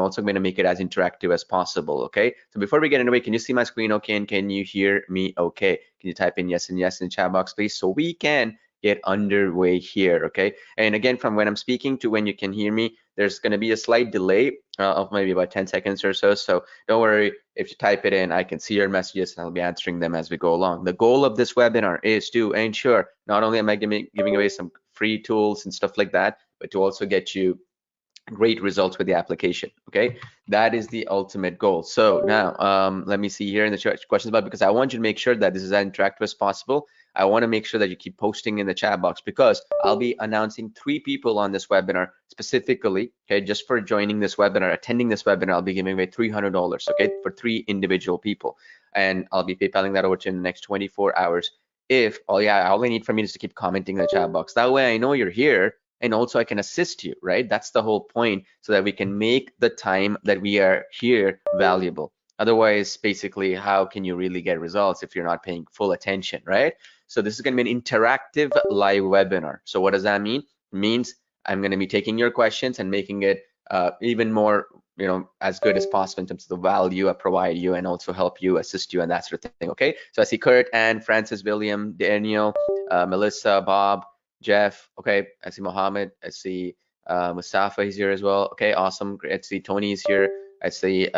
also going to make it as interactive as possible. Okay, so before we get into it, can you see my screen okay, and can you hear me okay? Can you type in yes and yes in the chat box, please, so we can get underway here? Okay, and again, from when I'm speaking to when you can hear me, there's going to be a slight delay of maybe about 10 seconds or so. So don't worry, if you type it in, I can see your messages and I'll be answering them as we go along. The goal of this webinar is to ensure not only am I giving away some free tools and stuff like that, but to also get you great results with the application. Okay, that is the ultimate goal. So now let me see here in the questions about, because I want you to make sure that this is as interactive as possible. I want to make sure that you keep posting in the chat box, because I'll be announcing 3 people on this webinar specifically. Okay, just for joining this webinar, attending this webinar, I'll be giving away $300. Okay, for 3 individual people, and I'll be PayPaling that over to you in the next 24 hours. If all I need from you is to keep commenting in the chat box. That way I know you're here, and also I can assist you, right? That's the whole point, so that we can make the time that we are here valuable. Otherwise, basically, how can you really get results if you're not paying full attention, right? So this is going to be an interactive live webinar. So what does that mean? It means I'm going to be taking your questions and making it even more, as good as possible in terms of the value I provide you, and also help you, assist you, and that sort of thing. Okay, so I see Kurt, Anne, Francis, William, Daniel, Melissa, Bob, Jeff. Okay, I see Mohammed. I see Mustafa is here as well. Okay, awesome. Great. I see Tony is here. I see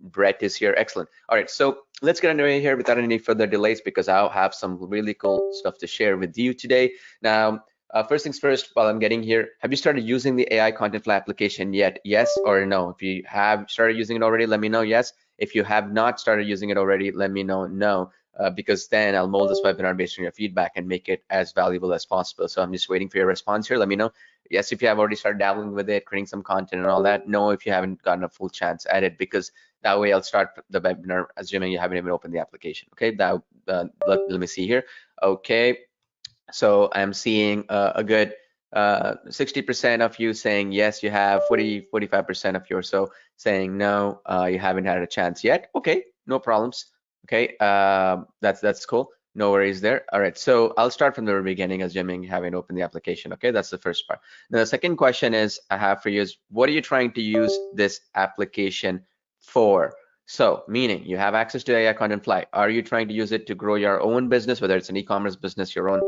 Brett is here. Excellent. All right, so let's get underway here without any further delays, because I'll have some really cool stuff to share with you today. Now, first things first, while I'm getting here, have you started using the AI Contentfly application yet? Yes or no? If you have started using it already, let me know yes. If you have not started using it already, let me know no. Because then I'll mold this webinar based on your feedback and make it as valuable as possible. So I'm just waiting for your response here. Let me know yes if you have already started dabbling with it, creating some content and all that. No if you haven't gotten a full chance at it, because that way I'll start the webinar assuming you haven't even opened the application. Okay, let me see here. Okay, so I'm seeing a good 60% of you saying yes you have, 45% of you or so saying no, you haven't had a chance yet. Okay, no problems. Okay, that's cool. No worries there. All right, so I'll start from the very beginning, assuming you haven't opened the application. Okay, that's the first part. Now, the second question I have for you is, what are you trying to use this application for? So, meaning you have access to AI Contentfly. Are you trying to use it to grow your own business, whether it's an e-commerce business, your own,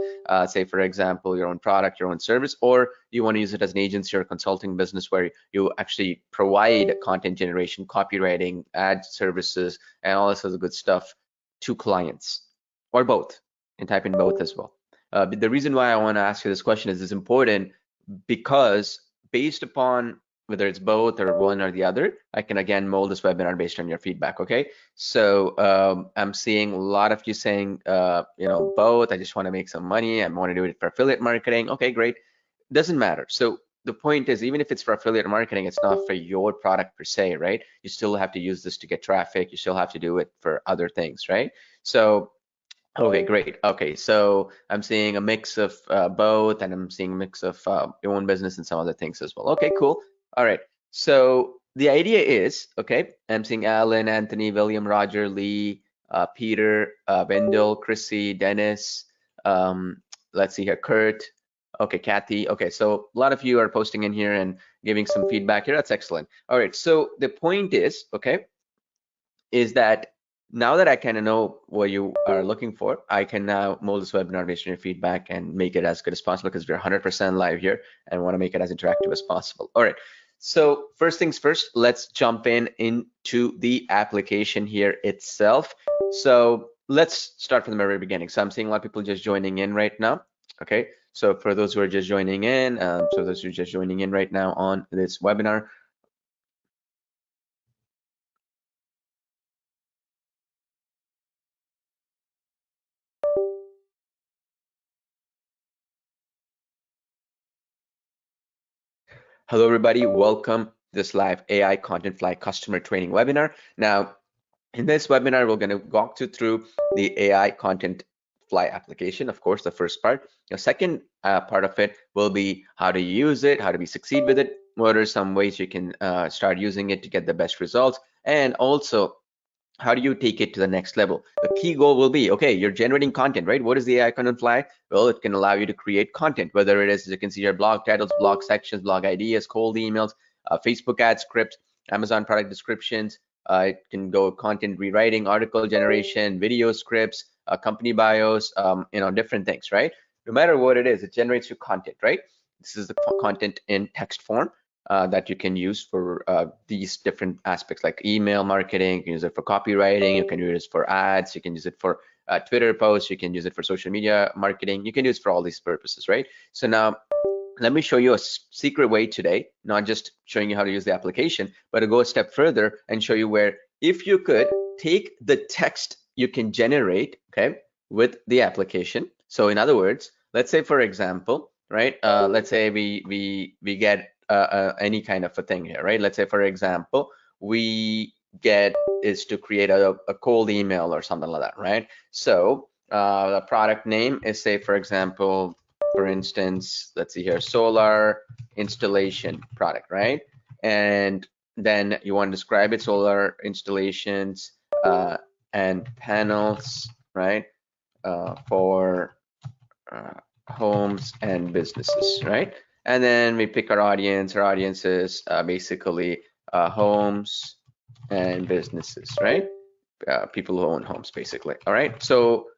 say for example, your own product, your own service, or you want to use it as an agency or a consulting business where you actually provide content generation, copywriting, ad services, and all this other good stuff to clients, or both? And type in both as well. But the reason why I want to ask you this question is important, because based upon whether it's both or one or the other, I can again mold this webinar based on your feedback. Okay, so I'm seeing a lot of you saying, both. I just want to make some money. I want to do it for affiliate marketing. Okay, great. Doesn't matter. So the point is, even if it's for affiliate marketing, it's not for your product per se, right? You still have to use this to get traffic. You still have to do it for other things, right? So okay, great. Okay, so I'm seeing a mix of both, and I'm seeing a mix of your own business and some other things as well. Okay, cool. All right, so the idea is, okay, I'm seeing Alan, Anthony, William, Roger, Lee, Peter, Wendell, Chrissy, Dennis, let's see here, Kurt, okay, Kathy. Okay, so a lot of you are posting in here and giving some feedback here. That's excellent. All right, so the point is, okay, is that now that I kind of know what you are looking for, I can now mold this webinar based on your feedback and make it as good as possible, because we're 100% live here and want to make it as interactive as possible. All right, so first things first, let's jump into the application here itself. So let's start from the very beginning. So I'm seeing a lot of people just joining in right now. Okay, so for those who are just joining in, right now on this webinar, hello, everybody. Welcome to this live AI Contentfly customer training webinar. Now, in this webinar, we're going to walk you through the AI Contentfly application, of course, the first part. The second part of it will be how to use it, how to succeed with it, what are some ways you can start using it to get the best results, and also how do you take it to the next level? The key goal will be, okay, you're generating content, right? What is the AI Contentfly? Well, it can allow you to create content, whether it is, as you can see here, blog titles, blog sections, blog ideas, cold emails, Facebook ad scripts, Amazon product descriptions. It can go content rewriting, article generation, video scripts, company bios, different things, right? No matter what it is, it generates your content, right? This is the content in text form that you can use for these different aspects like email marketing. You can use it for copywriting. You can use it for ads. You can use it for Twitter posts. You can use it for social media marketing. You can use it for all these purposes, right? So now let me show you a secret way today, not just showing you how to use the application, but to go a step further and show you where if you could take the text you can generate, okay, with the application. So in other words, let's say for example, right, let's say we get any kind of a thing here, right? Let's say for example, we get is to create a cold email or something like that, right? So the product name is, say for example, for instance, let's see here, solar installation product, right? And then you want to describe it, solar installations and panels, right? For homes and businesses, right? And then we pick our audience. Our audience is basically homes and businesses, right? People who own homes, basically. All right. So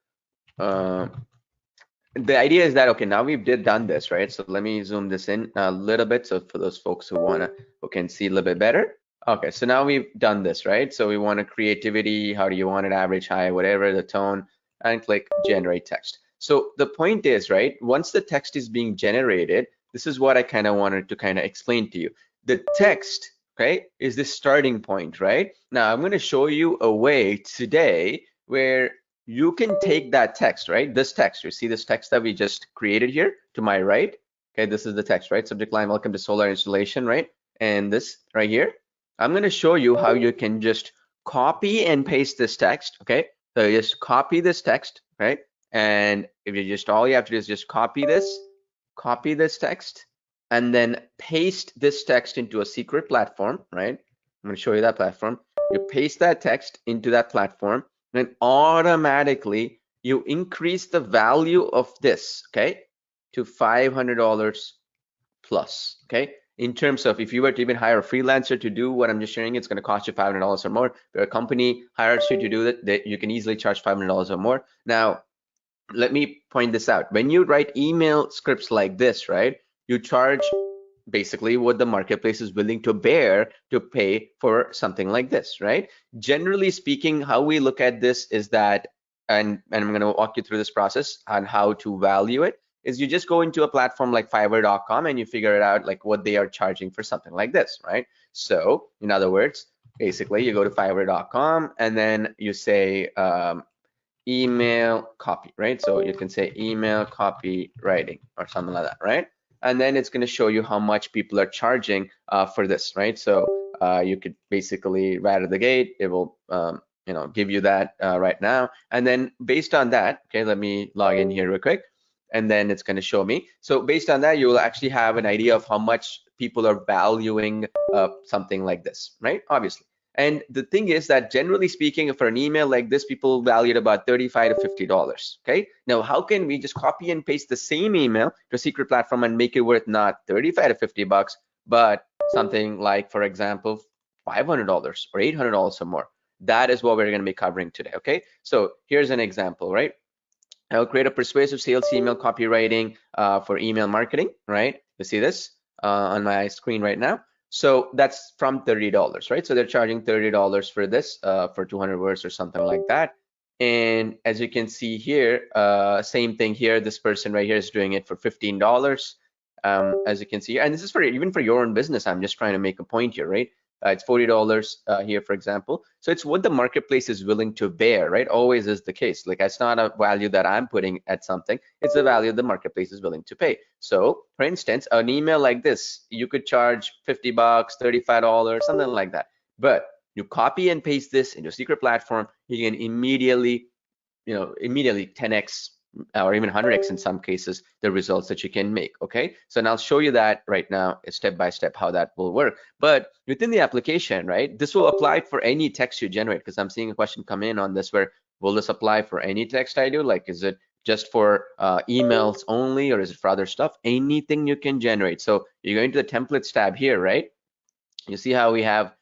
the idea is that, okay, now we've done this, right? So let me zoom this in a little bit. So for those folks who can see a little bit better. Okay, so now we've done this, right? So we want a creativity. How do you want it? Average, high, whatever, the tone, and click generate text. So the point is, right, once the text is being generated, this is what I kind of wanted to kind of explain to you. The text, okay, is the starting point, right? Now I'm going to show you a way today where you can take that text, right? This text, you see this text that we just created here to my right. Okay, this is the text, right? Subject line, welcome to solar installation, right? And this right here, I'm going to show you how you can just copy and paste this text, okay? So you just copy this text, right? And if you just, all you have to do is just copy this text, and then paste this text into a secret platform, right? I'm going to show you that platform. You paste that text into that platform, then automatically you increase the value of this, okay, to $500 plus, okay? In terms of if you were to even hire a freelancer to do what I'm just sharing, it's going to cost you $500 or more. If a company hires you to do that, you can easily charge $500 or more. Now, let me point this out. When you write email scripts like this, right, you charge basically what the marketplace is willing to bear to pay for something like this, right? Generally speaking, how we look at this is that, and I'm going to walk you through this process on how to value it, is you just go into a platform like Fiverr.com and you figure it out like what they are charging for something like this, right? So in other words, basically you go to Fiverr.com and then you say email copy, right? So you can say email copywriting or something like that, right? And then it's going to show you how much people are charging for this, right? So you could basically right out of the gate, it will give you that right now. And then based on that, okay, let me log in here real quick, and then it's going to show me. So based on that, you will actually have an idea of how much people are valuing something like this, right? Obviously. And the thing is that generally speaking, for an email like this, people value it about $35 to $50. Okay. Now, how can we just copy and paste the same email to a secret platform and make it worth not $35 to $50, but something like, for example, $500 or $800 or more? That is what we're going to be covering today. Okay. So here's an example, right? I'll create a persuasive sales email copywriting for email marketing, right? You see this on my screen right now. So that's from $30, right? So they're charging $30 for this, for 200 words or something like that. And as you can see here, same thing here. This person right here is doing it for $15, as you can see. And this is for even for your own business. I'm just trying to make a point here, right? It's $40 here, for example. So it's what the marketplace is willing to bear, right? Always is the case. Like, it's not a value that I'm putting at something. It's the value the marketplace is willing to pay. So for instance, an email like this, you could charge $50, $35, something like that. But you copy and paste this into a secret platform, you can immediately 10x or even 100x in some cases the results that you can make. Okay, so now I'll show you that right now step by step how that will work. But within the application, right, this will apply for any text you generate, because I'm seeing a question come in on this where, will this apply for any text I do? Like, is it just for emails only, or is it for other stuff? Anything you can generate. So you go into the templates tab here, right? You see how we have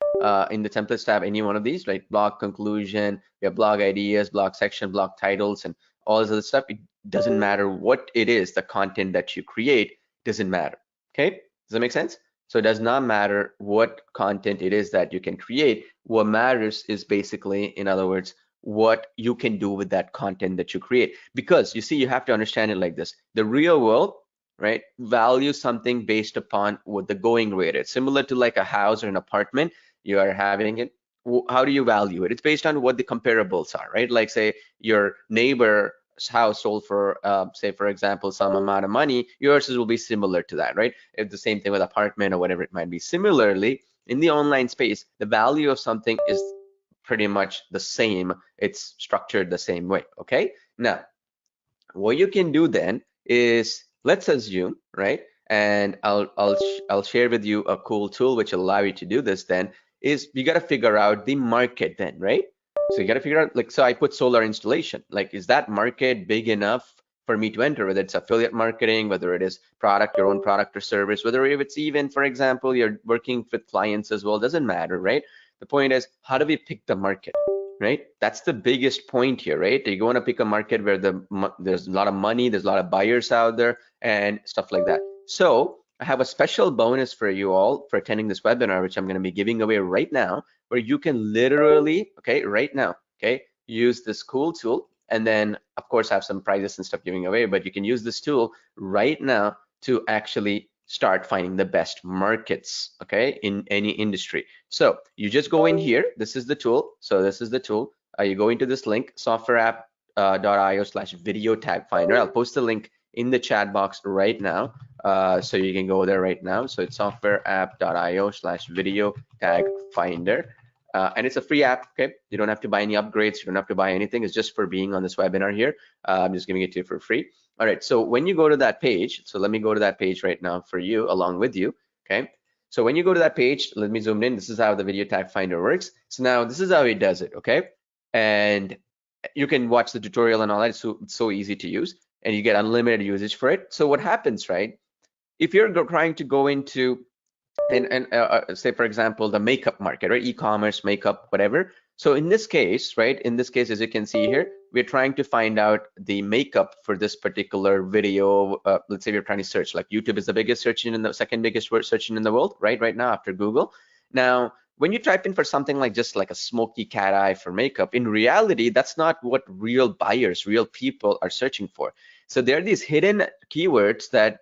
in the templates tab, any one of these, like blog conclusion, we have blog ideas, blog section, blog titles, and all this other stuff. It doesn't matter what it is, the content that you create doesn't matter. Okay, does that make sense? So it does not matter what content it is that you can create. What matters is basically, in other words, what you can do with that content that you create. Because you see, you have to understand it like this. The real world, right, values something based upon what the going rate is. Similar to like a house or an apartment, you are having it. How do you value it? It's based on what the comparables are, right? Like say your neighbor's house sold for, say for example, some amount of money, yours will be similar to that, right? It's the same thing with apartment or whatever it might be. Similarly, in the online space, the value of something is pretty much the same. It's structured the same way, okay? Now, what you can do then is, let's assume, right? And I'll share with you a cool tool which will allow you to do this. Then is you got to figure out the market then, right? So you got to figure out, like, so I put solar installation. Like, is that market big enough for me to enter? Whether it's affiliate marketing, whether it is product, your own product or service, whether if it's even, for example, you're working with clients as well, doesn't matter, right? The point is, how do we pick the market? Right? That's the biggest point here, right? You want to pick a market where there's a lot of money, there's a lot of buyers out there and stuff like that. So I have a special bonus for you all for attending this webinar, which I'm going to be giving away right now, where you can literally, okay, right now, okay, use this cool tool. And then of course I have some prizes and stuff giving away, but you can use this tool right now to actually start finding the best markets, okay, in any industry. So you just go in here. This is the tool. So this is the tool. You go into this link, softwareapp.io/video tag finder. I'll post the link in the chat box right now, so you can go there right now. So it's softwareapp.io/video tag finder. And it's a free app, okay? You don't have to buy any upgrades. You don't have to buy anything. It's just for being on this webinar here. I'm just giving it to you for free. All right, so when you go to that page, so let me go to that page right now for you, along with you, okay? So when you go to that page, let me zoom in. This is how the video tag finder works. So now this is how it does it, okay? And you can watch the tutorial and all that. It's so easy to use, and you get unlimited usage for it. So what happens, right? If you're trying to go into say for example the makeup market, right, e-commerce, makeup, whatever. So in this case, right, in this case, as you can see here, we're trying to find out the makeup for this particular video. Let's say we're trying to search, like YouTube is the biggest search engine, the second biggest search engine in the world, right now after Google. Now when you type in for something like just like a smoky cat eye for makeup, in reality that's not what real buyers, real people are searching for. So there are these hidden keywords that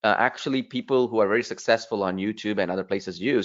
actually people who are very successful on YouTube and other places use